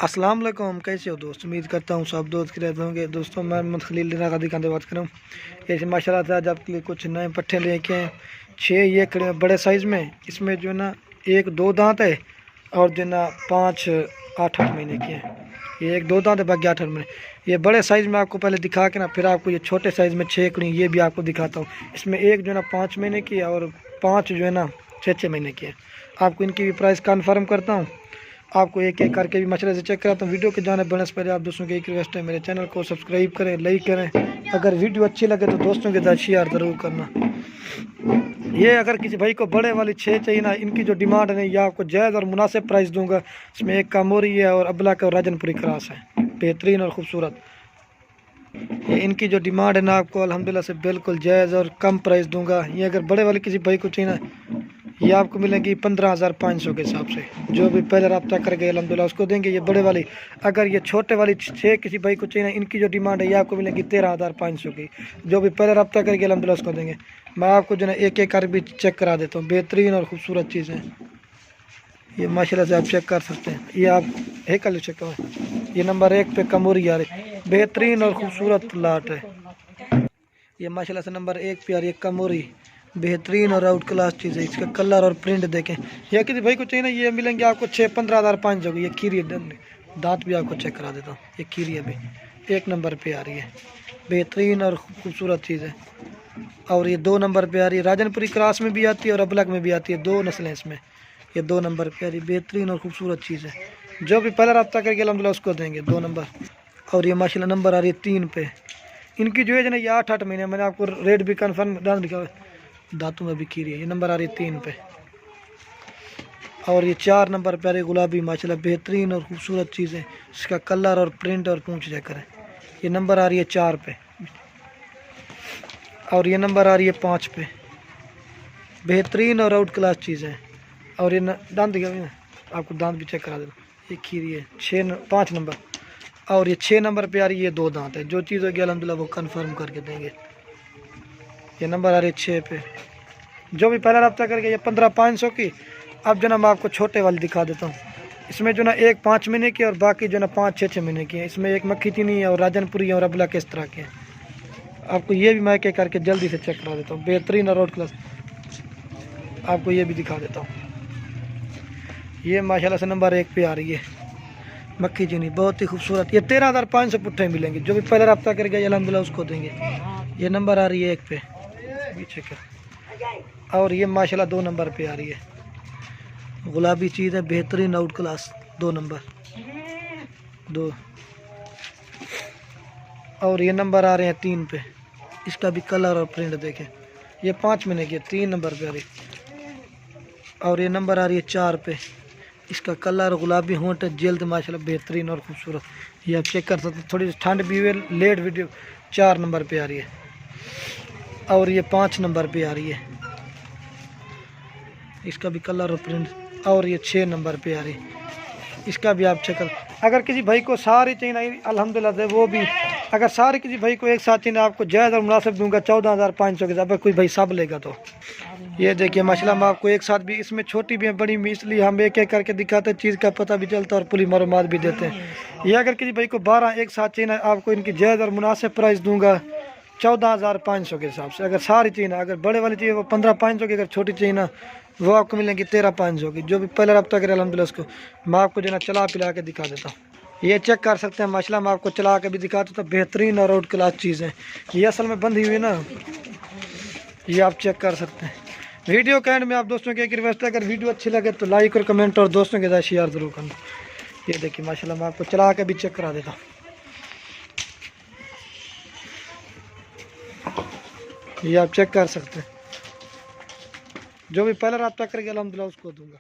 अस्सलाम वालेकुम, कैसे हो दोस्त। उम्मीद करता हूँ सब दोस्त रहते होंगे। दोस्तों मैं मोहम्मद खलील दिनाकादी खान बात कर रहा हूँ। ऐसे माशाल्लाह से आज आपके लिए कुछ नए पट्ठे लेके हैं। 6 ये खड़े हैं बड़े साइज़ में। इसमें जो है ना 1-2 दांत है और जो है ना 5 8-8 महीने के हैं। ये 1-2 दांत है, बाकी 8-8 महीने। ये बड़े साइज़ में आपको पहले दिखा के ना फिर आपको ये छोटे साइज़ में 6 कड़ी ये भी आपको दिखाता हूँ। इसमें एक जो है ना 5 महीने की है और 5 जो है ना 6-6 महीने की है। आपको इनकी भी प्राइस कन्फर्म करता हूँ। आपको एक एक करके भी मशरे से चेक कराता हूँ। वीडियो के जाने बढ़ने से पहले आप दोस्तों की एक रिक्वेस्ट है, मेरे चैनल को सब्सक्राइब करें, लाइक करें। अगर वीडियो अच्छी लगे तो दोस्तों के साथ शेयर ज़रूर करना। ये अगर किसी भाई को बड़े वाली 6 चाहिए ना, इनकी जो डिमांड है ये आपको जायज़ और मुनासिब प्राइस दूंगा। इसमें एक कामोरी है और अबला का और राजनपुरी क्रास है, बेहतरीन और ख़ूबसूरत। ये इनकी जो डिमांड है ना आपको अल्हम्दुलिल्लाह से बिल्कुल जायज़ और कम प्राइस दूंगा। ये अगर बड़े वाले किसी भाई को चाहिए ना, ये आपको मिलेगी 15,500 के हिसाब से। जो भी पहले रब्ता कर गए अल्हम्दुलिल्लाह उसको देंगे ये बड़े वाली। अगर ये छोटे वाली 6 किसी भाई को चाहिए ना, इनकी जो डिमांड है ये आपको मिलेगी 13,500 की। जो भी पहले रब्ता कर गए अल्हम्दुलिल्लाह उसको देंगे। मैं आपको जो है एक एक कर भी चेक करा देता हूँ। बेहतरीन और ख़ूबसूरत चीज़ें ये माशाल्लाह से आप चेक कर सकते हैं। ये आप एक कल चेक करें। ये नंबर 1 पे कमोरी आ रही, बेहतरीन और ख़ूबसूरत लाट है। ये माशाल्लाह से नंबर 1 पे आ रही है कमोरी, बेहतरीन और आउट क्लास चीज़ है। इसका कलर और प्रिंट देखें। या किसी भाई को चाहिए ना, ये मिलेंगे आपको 15,500 की। ये खीरी दांत भी आपको चेक करा देता हूँ। ये खीरी अभी 1 नंबर पे आ रही है, बेहतरीन और खूबसूरत चीज़ है। और ये 2 नंबर पे आ रही है, राजनपुरी क्रास में भी आती है और अबलग में भी आती है। 2 नस्लें इसमें। ये 2 नंबर पे आ रही है, बेहतरीन और खूबसूरत चीज़ है। जो भी पहला रब्ता करके अल्हम्दुलिल्लाह उसको देंगे 2 नंबर। और ये माशाल्लाह नंबर आ रही है 3 पे। इनकी जो है ना ये 8-8 महीने, मैंने आपको रेट भी कन्फर्म डाल दिखा। दांतों में भी खीरी है। ये नंबर आ रही है 3 पे। और ये 4 नंबर पे आ रही गुलाबी, माशाल्लाह बेहतरीन और खूबसूरत चीज़ है। इसका कलर और प्रिंट और पूंछ चेक करें। ये नंबर आ रही है 4 पे। और ये नंबर आ रही है 5 पे। बेहतरीन और आउट क्लास चीज़ है। और ये दांत दिखा ना, आपको दांत भी चेक करा देना। ये खीरी है 5 नंबर। और ये 6 नंबर पे आ रही है 2 दांत है। जो चीज़ होगी अल्हम्दुलिल्लाह वो कन्फर्म करके देंगे। ये नंबर आ रही है 6 पे। जो भी पहला रब्ता करके ये 15,500 की। अब जो ना मैं आपको छोटे वाली दिखा देता हूँ। इसमें जो ना एक 5 महीने की और बाकी जो ना 5-6 महीने की है। इसमें एक मक्खी चीनी है और राजनपुरी है और अबला किस तरह के हैं। आपको ये भी मैं एक करके जल्दी से चेक करा देता हूँ। बेहतरीन और आउट क्लास आपको ये भी दिखा देता हूँ। ये माशाल्लाह से नंबर 1 पे आ रही है मक्खी चीनी, बहुत ही खूबसूरत। ये 13,500 पुट्ठे मिलेंगे। जो भी पहले रब्ता करके अल्हम्दुलिल्लाह उसको देंगे। ये नंबर आ रही है 1 पे पीछे का। और ये माशाल्लाह 2 नंबर पे आ रही है, गुलाबी चीज़ है, बेहतरीन आउट क्लास। 2 नंबर 2। और ये नंबर आ रहे हैं 3 पे। इसका भी कलर और प्रिंट देखें। ये 5 महीने की 3 नंबर पे आ रही। और ये नंबर आ रही है 4 पे। इसका कलर गुलाबी होंठ जल्द माशाल्लाह बेहतरीन और खूबसूरत। ये आप चेक कर सकते हैं। थोड़ी ठंड भी हुई है, लेट वीडियो 4 नंबर पे आ रही है। और ये 5 नंबर पे आ रही है। इसका भी कलर और प्रिंट। और ये 6 नंबर पे आ रही है। इसका भी आप चेक कर। अगर किसी भाई को सारी चाहिए ना अल्हम्दुलिल्लाह से वो भी, अगर सारे किसी भाई को एक साथ चाहिए आपको जायज़ और मुनासिब दूंगा 14,500 के। अगर कोई भाई सब लेगा तो ये देखिए माशाल्लाह मैं आपको एक साथ भी, इसमें छोटी भी है बड़ी भी, इसलिए हम एक एक करके दिखाते हैं, चीज़ का पता भी चलता है और पूरी मालूमात भी देते हैं। ये अगर किसी भाई को 12 एक साथ चाहिए ना, आपको इनकी जायज़ और मुनासिब प्राइस दूंगा 14,500 के हिसाब से। अगर सारी चाहिए ना, अगर बड़े वाली चाहिए वो 15,500 की, अगर छोटी चाहिए ना वो आपको मिलेंगी 13,500 की। जो भी पहले रब्ता करे अल्हम्दुलिल्लाह उसको मैं आपको जो ना चला पिला के दिखा देता हूँ। ये चेक कर सकते हैं माशाल्लाह, मैं आपको चला के भी दिखा देता हूँ। बेहतरीन और आउट क्लास चीज़ है। ये असल में बंधी हुई ना, ये आप चेक कर सकते हैं। वीडियो के एंड में आप दोस्तों की एक रिक्वेस्ट है, अगर वीडियो अच्छी लगे तो लाइक और कमेंट और दोस्तों के साथ शेयर ज़रूर करना। ये देखिए माशाल्लाह मैं आपको चला के भी चेक करा देता हूँ। ये आप चेक कर सकते हैं। जो भी पहला रब्ता करेगा अल्हम्दुलिल्लाह उसको दूंगा।